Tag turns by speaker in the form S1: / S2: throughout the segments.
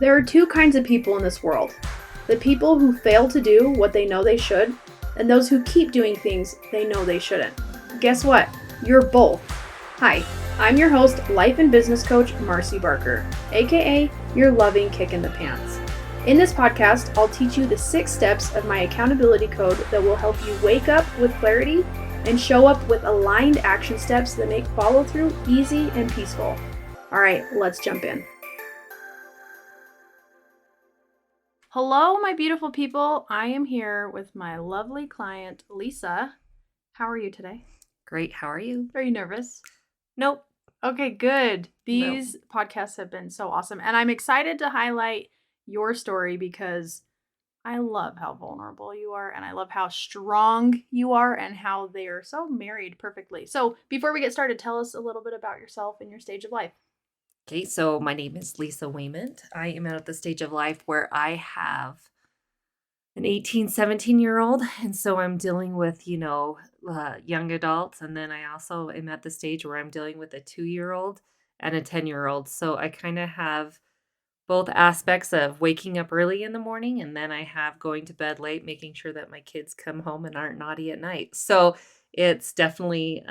S1: There are two kinds of people in this world. The people who fail to do what they know they should, and those who keep doing things they know they shouldn't. Guess what? You're both. Hi, I'm your host, life and business coach, Marcy Barker, aka your loving kick in the pants. In this podcast, I'll teach you the 6 steps of my accountability code that will help you wake up with clarity and show up with aligned action steps that make follow through easy and peaceful. All right, let's jump in. Hello, my beautiful people. I am here with my lovely client, Lisa. How are you today?
S2: Great. How are you?
S1: Are you nervous?
S2: Nope.
S1: Okay, good. These podcasts have been so awesome. And I'm excited to highlight your story because I love how vulnerable you are and I love how strong you are and how they are so married perfectly. So before we get started, tell us a little bit about yourself and your stage of life.
S2: Okay, so my name is Lisa Wayment. I am at the stage of life where I have an 18, 17-year-old. And so I'm dealing with, young adults. And then I also am at the stage where I'm dealing with a 2-year-old and a 10-year-old. So I kind of have both aspects of waking up early in the morning, and then I have going to bed late, making sure that my kids come home and aren't naughty at night. So it's definitely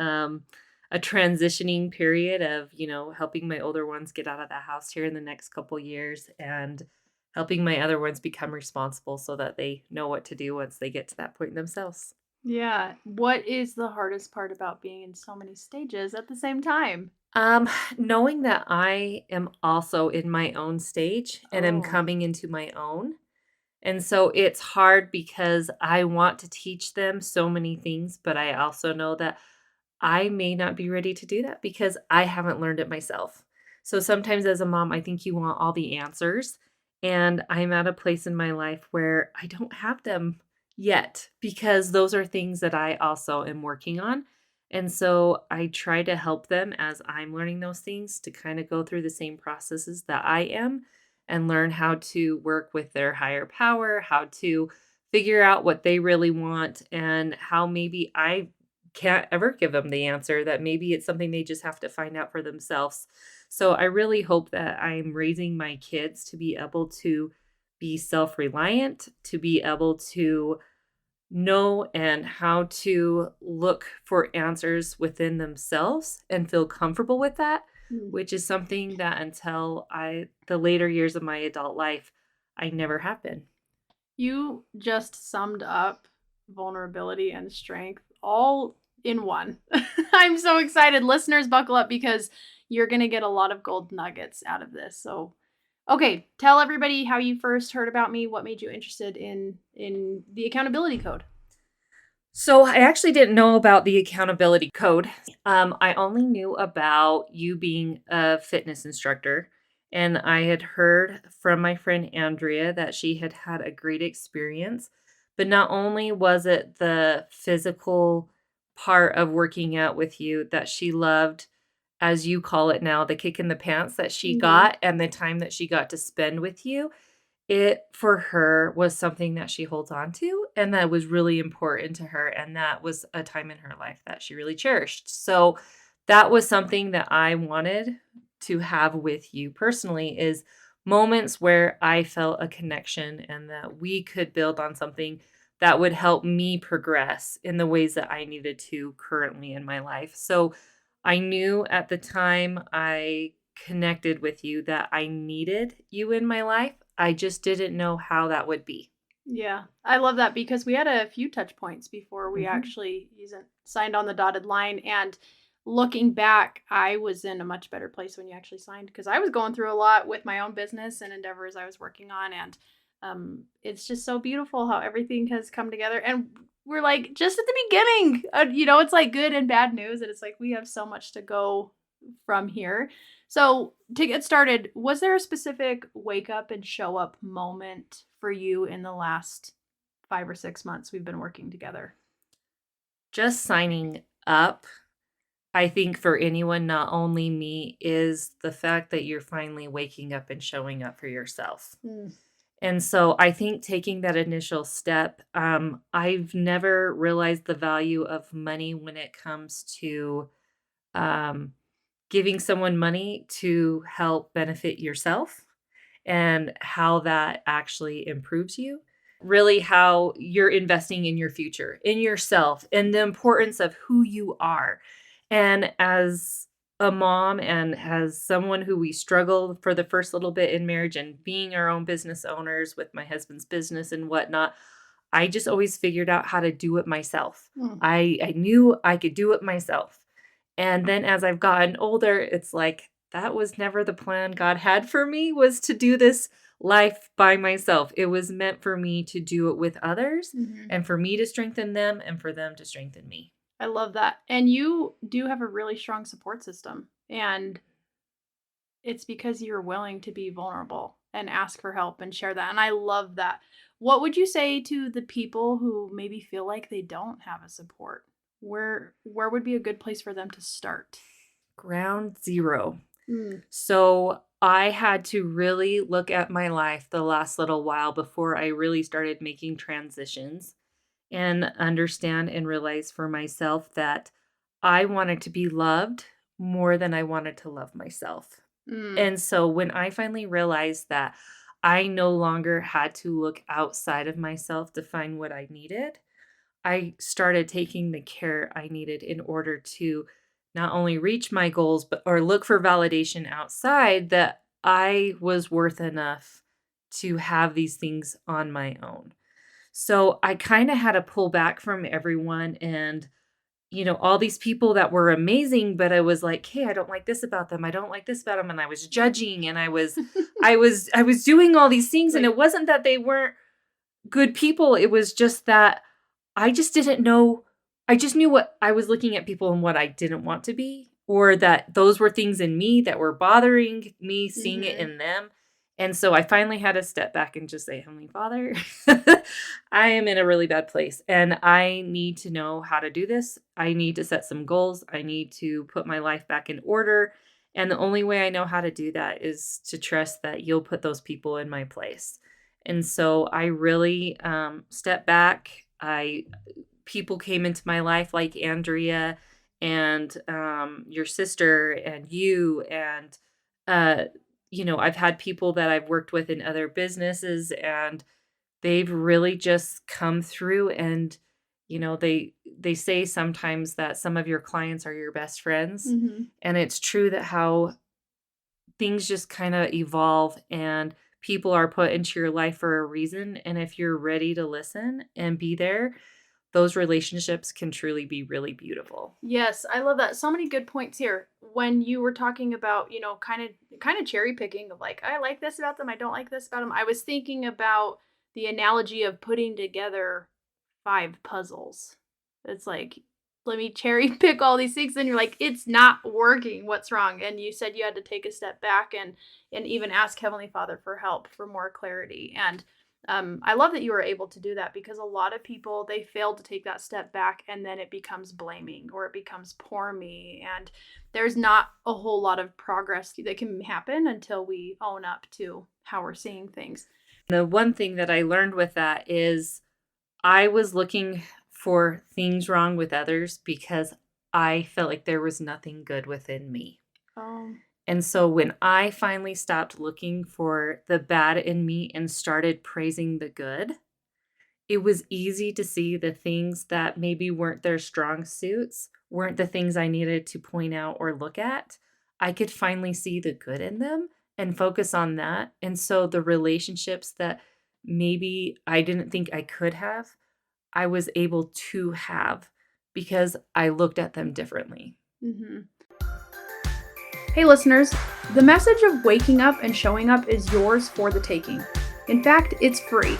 S2: a transitioning period of, helping my older ones get out of the house here in the next couple years and helping my other ones become responsible so that they know what to do once they get to that point themselves.
S1: Yeah. What is the hardest part about being in so many stages at the same time?
S2: Knowing that I am also in my own stage and am
S1: Oh.
S2: coming into my own. And so it's hard because I want to teach them so many things, but I also know that I may not be ready to do that because I haven't learned it myself. So sometimes as a mom, I think you want all the answers. And I'm at a place in my life where I don't have them yet because those are things that I also am working on. And so I try to help them as I'm learning those things to kind of go through the same processes that I am and learn how to work with their higher power, how to figure out what they really want, and how maybe I can't ever give them the answer, that maybe it's something they just have to find out for themselves. So I really hope that I'm raising my kids to be able to be self-reliant, to be able to know and how to look for answers within themselves and feel comfortable with that, which is something that until the later years of my adult life, I never have been.
S1: You just summed up vulnerability and strength all in one. I'm so excited. Listeners, buckle up because you're going to get a lot of gold nuggets out of this. So, okay, tell everybody how you first heard about me, what made you interested in the accountability code.
S2: So I actually didn't know about the accountability code. I only knew about you being a fitness instructor. And I had heard from my friend Andrea that she had had a great experience. But not only was it the physical part of working out with you that she loved, as you call it now, the kick in the pants that she got and the time that she got to spend with you. It, for her, was something that she holds on to and that was really important to her, and that was a time in her life that she really cherished. So that was something that I wanted to have with you personally, is moments where I felt a connection and that we could build on something that would help me progress in the ways that I needed to currently in my life. So I knew at the time I connected with you that I needed you in my life. I just didn't know how that would be.
S1: Yeah, I love that because we had a few touch points before we actually signed on the dotted line. And looking back, I was in a much better place when you actually signed because I was going through a lot with my own business and endeavors I was working on. And it's just so beautiful how everything has come together. And we're like just at the beginning. It's like good and bad news. And it's like we have so much to go from here. So to get started, was there a specific wake up and show up moment for you in the last 5 or 6 months we've been working together?
S2: Just signing up, I think for anyone, not only me, is the fact that you're finally waking up and showing up for yourself. And so I think taking that initial step, I've never realized the value of money when it comes to um, giving someone money to help benefit yourself. and how that actually improves you. Really, how you're investing in your future, in yourself, and the importance of who you are. And as a mom and as someone who we struggled for the first little bit in marriage and being our own business owners with my husband's business and whatnot, I just always figured out how to do it myself.
S1: Mm.
S2: I knew I could do it myself. And then as I've gotten older, it's like that was never the plan God had for me, was to do this life by myself. It was meant for me to do it with others
S1: Mhm.
S2: and for me to strengthen them and for them to strengthen me.
S1: I love that. And you do have a really strong support system. And it's because you're willing to be vulnerable and ask for help and share that. And I love that. What would you say to the people who maybe feel like they don't have a support? Where would be a good place for them to start?
S2: Ground zero.
S1: Mm.
S2: So I had to really look at my life the last little while before I really started making transitions and understand and realize for myself that I wanted to be loved more than I wanted to love myself.
S1: Mm.
S2: And so when I finally realized that I no longer had to look outside of myself to find what I needed, I started taking the care I needed in order to not only reach my goals, but or look for validation outside that I was worth enough to have these things on my own. So I kind of had to pull back from everyone and all these people that were amazing, but I was like, "Hey, I don't like this about them. I don't like this about them." And I was judging and I was doing all these things and
S1: Right.
S2: it wasn't that they weren't good people. It was just that I just didn't know. I just knew what I was looking at people and what I didn't want to be, or that those were things in me that were bothering me, seeing it
S1: Mhm.
S2: in them. And so I finally had to step back and just say, Heavenly Father, I am in a really bad place and I need to know how to do this. I need to set some goals. I need to put my life back in order. And the only way I know how to do that is to trust that you'll put those people in my place. And so I really stepped back. I People came into my life like Andrea and your sister and you and uh, I've had people that I've worked with in other businesses and they've really just come through and they say sometimes that some of your clients are your best friends,
S1: Mhm.
S2: and it's true that how things just kind of evolve and people are put into your life for a reason. And if you're ready to listen and be there, those relationships can truly be really beautiful.
S1: Yes, I love that. So many good points here. When you were talking about, kind of cherry picking of like, I like this about them, I don't like this about them. I was thinking about the analogy of putting together five puzzles. It's like, let me cherry pick all these things, and you're like, it's not working. What's wrong? And you said you had to take a step back and even ask Heavenly Father for help for more clarity. And I love that you were able to do that because a lot of people they fail to take that step back and then it becomes blaming or it becomes poor me, and there's not a whole lot of progress that can happen until we own up to how we're seeing things.
S2: The one thing that I learned with that is I was looking for things wrong with others because I felt like there was nothing good within me.
S1: Um,
S2: And so when I finally stopped looking for the bad in me and started praising the good, it was easy to see the things that maybe weren't their strong suits, weren't the things I needed to point out or look at. I could finally see the good in them and focus on that. And so the relationships that maybe I didn't think I could have, I was able to have because I looked at them differently.
S1: mhm. Hey, listeners, the message of waking up and showing up is yours for the taking. In fact, it's free.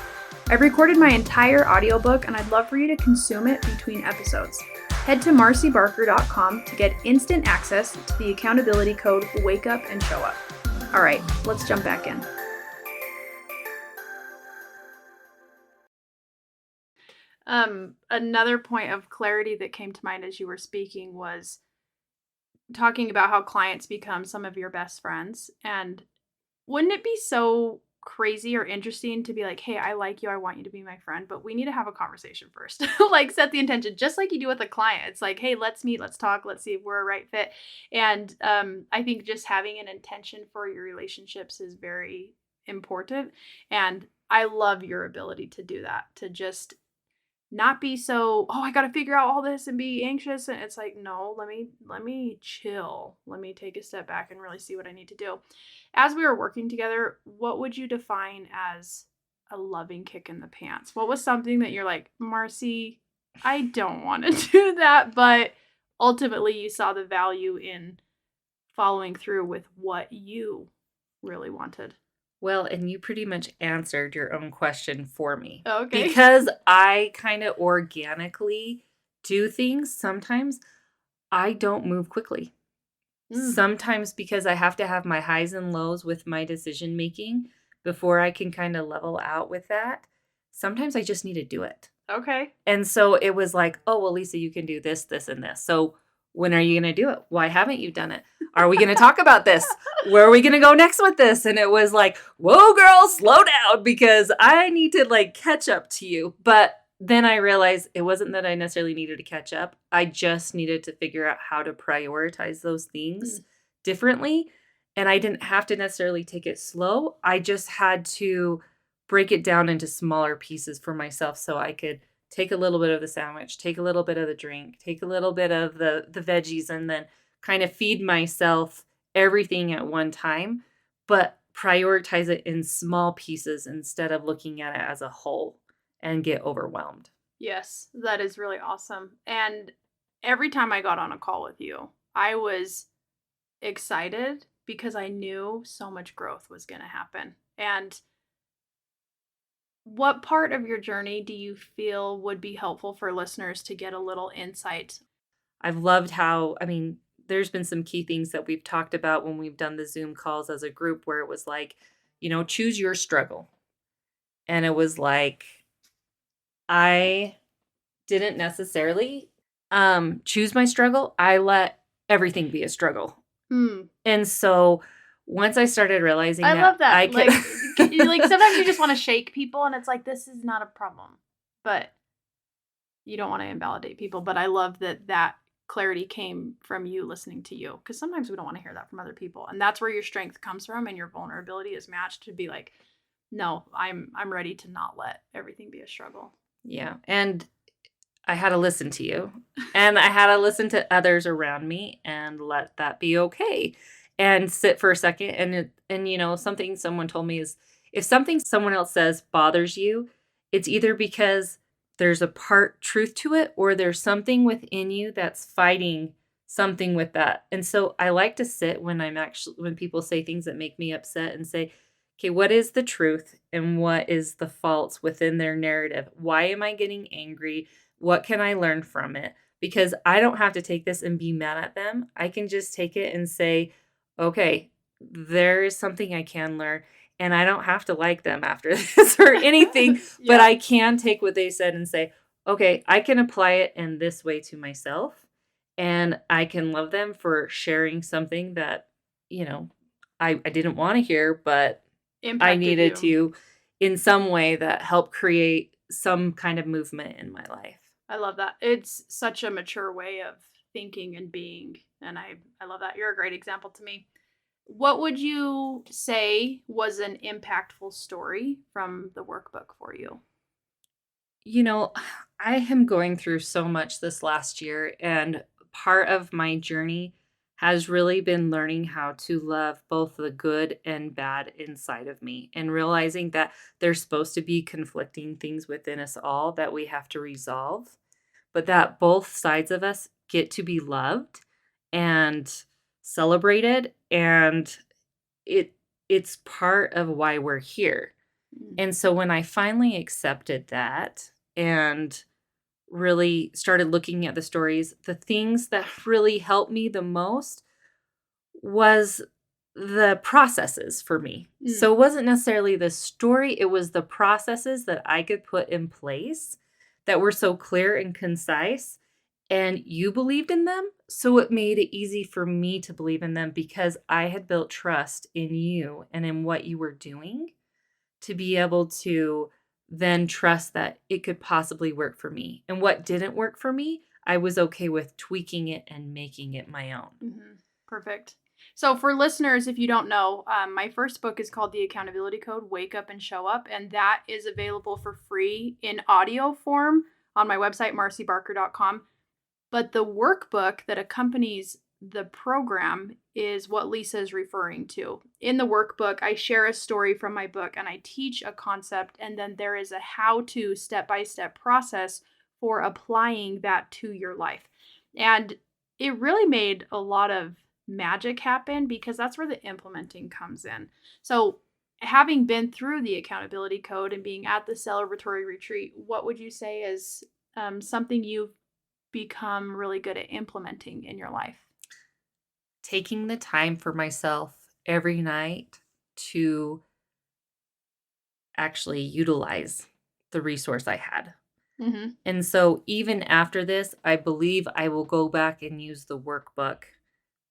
S1: I've recorded my entire audiobook and I'd love for you to consume it between episodes. Head to marcybarker.com to get instant access to the accountability code Wake Up and Show Up. All right, let's jump back in. Another point of clarity that came to mind as you were speaking was talking about how clients become some of your best friends. And wouldn't it be so crazy or interesting to be like, "Hey, I like you. I want you to be my friend, but we need to have a conversation first." Like set the intention just like you do with a client. It's like, "Hey, let's meet, let's talk, let's see if we're a right fit." And I think just having an intention for your relationships is very important. And I love your ability to do that, to just not be so, oh, I got to figure out all this and be anxious. And it's like, no, let me chill. Let me take a step back and really see what I need to do. As we were working together, what would you define as a loving kick in the pants? What was something that you're like, Marcy, I don't want to do that, but ultimately you saw the value in following through with what you really wanted?
S2: Well, and you pretty much answered your own question for me
S1: Okay.
S2: because I kind of organically do things. Sometimes I don't move quickly.
S1: Mm,
S2: Sometimes because I have to have my highs and lows with my decision making before I can kind of level out with that. Sometimes I just need to do it.
S1: okay.
S2: And so it was like, oh, well, Lisa, you can do this, this, and this. So when are you going to do it? Why haven't you done it? Are we going to talk about this? Where are we going to go next with this? And it was like, whoa, girl, slow down because I need to like catch up to you. But then I realized it wasn't that I necessarily needed to catch up. I just needed to figure out how to prioritize those things
S1: Mm,
S2: differently. And I didn't have to necessarily take it slow. I just had to break it down into smaller pieces for myself so I could take a little bit of the sandwich, take a little bit of the drink, take a little bit of the veggies, and then kind of feed myself everything at one time, but prioritize it in small pieces instead of looking at it as a whole and get overwhelmed.
S1: yes, that is really awesome. And every time I got on a call with you, I was excited because I knew so much growth was going to happen. And what part of your journey do you feel would be helpful for listeners to get a little insight?
S2: I've loved how, I mean, there's been some key things that we've talked about when we've done the Zoom calls as a group where it was like, choose your struggle. And it was like, I didn't necessarily choose my struggle. I let everything be a struggle.
S1: Hmm.
S2: And so once I started realizing
S1: I
S2: that
S1: love that.
S2: I could
S1: Like sometimes you just want to shake people and it's like this is not a problem. But you don't want to invalidate people, but I love that that clarity came from you listening to you because sometimes we don't want to hear that from other people. And that's where your strength comes from and your vulnerability is matched to be like, no, I'm ready to not let everything be a struggle.
S2: yeah, and I had to listen to you and I had to listen to others around me and let that be okay and sit for a second and something someone told me is if something someone else says bothers you, it's either because there's a part truth to it or there's something within you that's fighting something with that. And so I like to sit when people say things that make me upset and say, okay, what is the truth and what is the false within their narrative? Why am I getting angry? What can I learn from it? Because I don't have to take this and be mad at them. I can just take it and say, okay, there is something I can learn. And I don't have to like them after this or anything, but
S1: Yeah.
S2: I can take what they said and say, okay, I can apply it in this way to myself. And I can love them for sharing something that, you know, I didn't want to hear, but I
S1: Impacted
S2: needed
S1: you.
S2: to in some way that helped create some kind of movement in my life.
S1: I love that. It's such a mature way of thinking and being. And I love that. You're a great example to me. What would you say was an impactful story from the workbook for you?
S2: You know, I am going through so much this last year, and part of my journey has really been learning how to love both the good and bad inside of me and realizing that there's supposed to be conflicting things within us all that we have to resolve, but that both sides of us get to be loved and celebrated and it it's part of why we're here.
S1: Mm,
S2: And so when I finally accepted that and really started looking at the stories, the things that really helped me the most was the processes for me.
S1: mm,
S2: So it wasn't necessarily the story, it was the processes that I could put in place that were so clear and concise. And you believed in them. So it made it easy for me to believe in them because I had built trust in you and in what you were doing to be able to then trust that it could possibly work for me. And what didn't work for me, I was okay with tweaking it and making it my own.
S1: mhm. Perfect. So, for listeners, if you don't know, my first book is called The Accountability Code Wake Up and Show Up. And that is available for free in audio form on my website, marcybarker.com. But the workbook that accompanies the program is what Lisa is referring to. In the workbook, I share a story from my book and I teach a concept, and then there is a how to step by step process for applying that to your life. And it really made a lot of magic happen because that's where the implementing comes in. So, having been through the accountability code and being at the celebratory retreat, what would you say is something you've become really good at implementing in your life?
S2: Taking the time for myself every night to actually utilize the resource I had.
S1: Mhm.
S2: And so even after this, I believe I will go back and use the workbook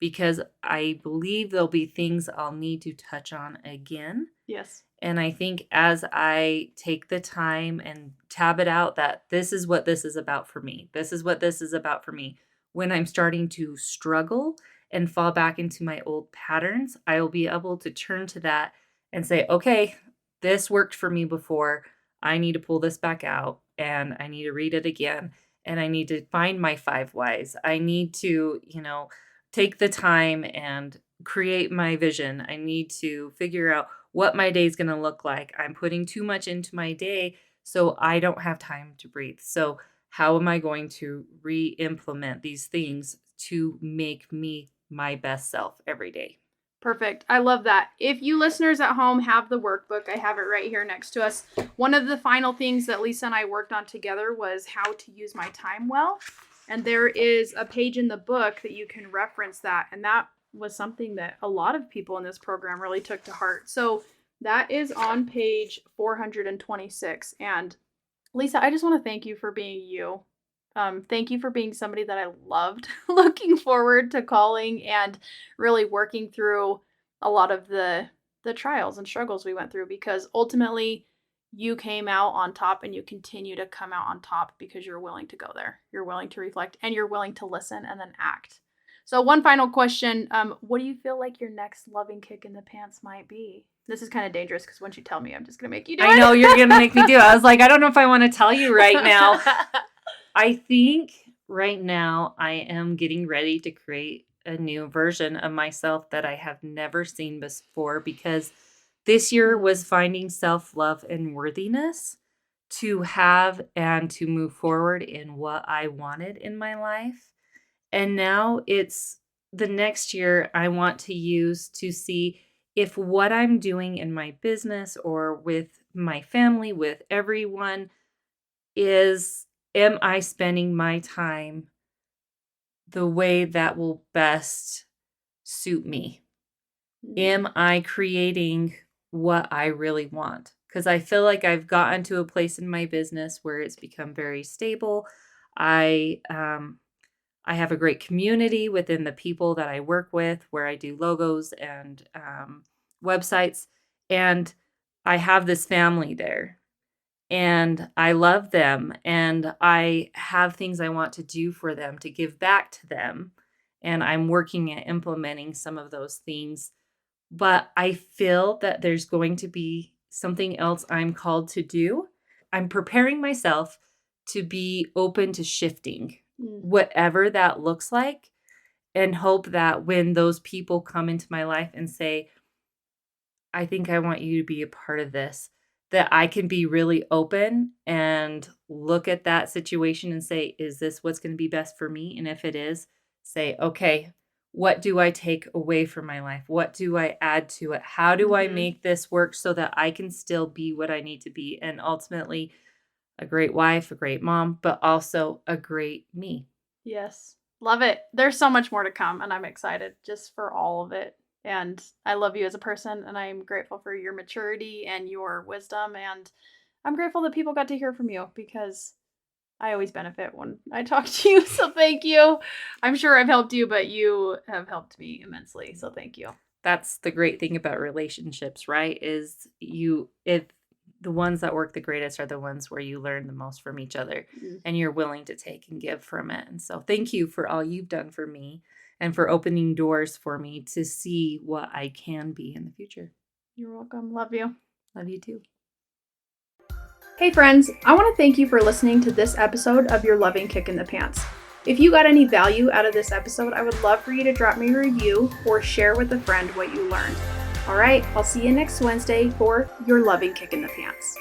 S2: because I believe there'll be things I'll need to touch on again.
S1: Yes.
S2: And I think as I take the time and tab it out that this is what this is about for me. This is what this is about for me. When I'm starting to struggle and fall back into my old patterns, I will be able to turn to that and say, okay, this worked for me before. I need to pull this back out and I need to read it again. And I need to find my five whys. I need to, take the time and create my vision. I need to figure out what my day is going to look like. I'm putting too much into my day, so I don't have time to breathe. So, how am I going to re implement these things to make me my best self every day?
S1: Perfect. I love that. If you listeners at home have the workbook, I have it right here next to us. One of the final things that Lisa and I worked on together was how to use my time well. And there is a page in the book that you can reference that. And that was something that a lot of people in this program really took to heart. So that is on page 426. And Lisa, I just want to thank you for being you. Thank you for being somebody that I loved looking forward to calling and really working through a lot of the trials and struggles we went through, because ultimately you came out on top and you continue to come out on top because you're willing to go there. You're willing to reflect and you're willing to listen and then act. So one final question, what do you feel like your next loving kick in the pants might be? This is kind of dangerous because once you tell me, I'm just going to make you do
S2: I
S1: it.
S2: know you're going to make me do it. I was like, I don't know if I want to tell you right now. I think right now I am getting ready to create a new version of myself that I have never seen before because this year was finding self love and worthiness to have and to move forward in what I wanted in my life. And now it's the next year I want to use to see if what I'm doing in my business or with my family, with everyone, is am I spending my time the way that will best suit me?
S1: Mm,
S2: Am I creating what I really want? Because I feel like I've gotten to a place in my business where it's become very stable. I I have a great community within the people that I work with, where I do logos and websites, and I have this family there and I love them and I have things I want to do for them to give back to them. And I'm working at implementing some of those things. But I feel that there's going to be something else I'm called to do. I'm preparing myself to be open to shifting,
S1: mm,
S2: whatever that looks like, and hope that when those people come into my life and say, I think I want you to be a part of this, that I can be really open and look at that situation and say, is this what's going to be best for me? And if it is, say, okay, what do I take away from my life? What do I add to it? How do I
S1: mhm.
S2: make this work so that I can still be what I need to be? And ultimately, a great wife, a great mom, but also a great me.
S1: Yes. Love it. There's so much more to come, and I'm excited just for all of it. And I love you as a person, and I'm grateful for your maturity and your wisdom. And I'm grateful that people got to hear from you because I always benefit when I talk to you. So thank you. I'm sure I've helped you, but you have helped me immensely. So thank you.
S2: That's the great thing about relationships, right? Is you if the ones that work the greatest are the ones where you learn the most from each other
S1: Mm.
S2: and you're willing to take and give from it. And so thank you for all you've done for me and for opening doors for me to see what I can be in the future.
S1: You're welcome. Love you.
S2: Love you too.
S1: Hey friends, I want to thank you for listening to this episode of Your Loving Kick in the Pants. If you got any value out of this episode, I would love for you to drop me a review or share with a friend what you learned. All right, I'll see you next Wednesday for Your Loving Kick in the Pants.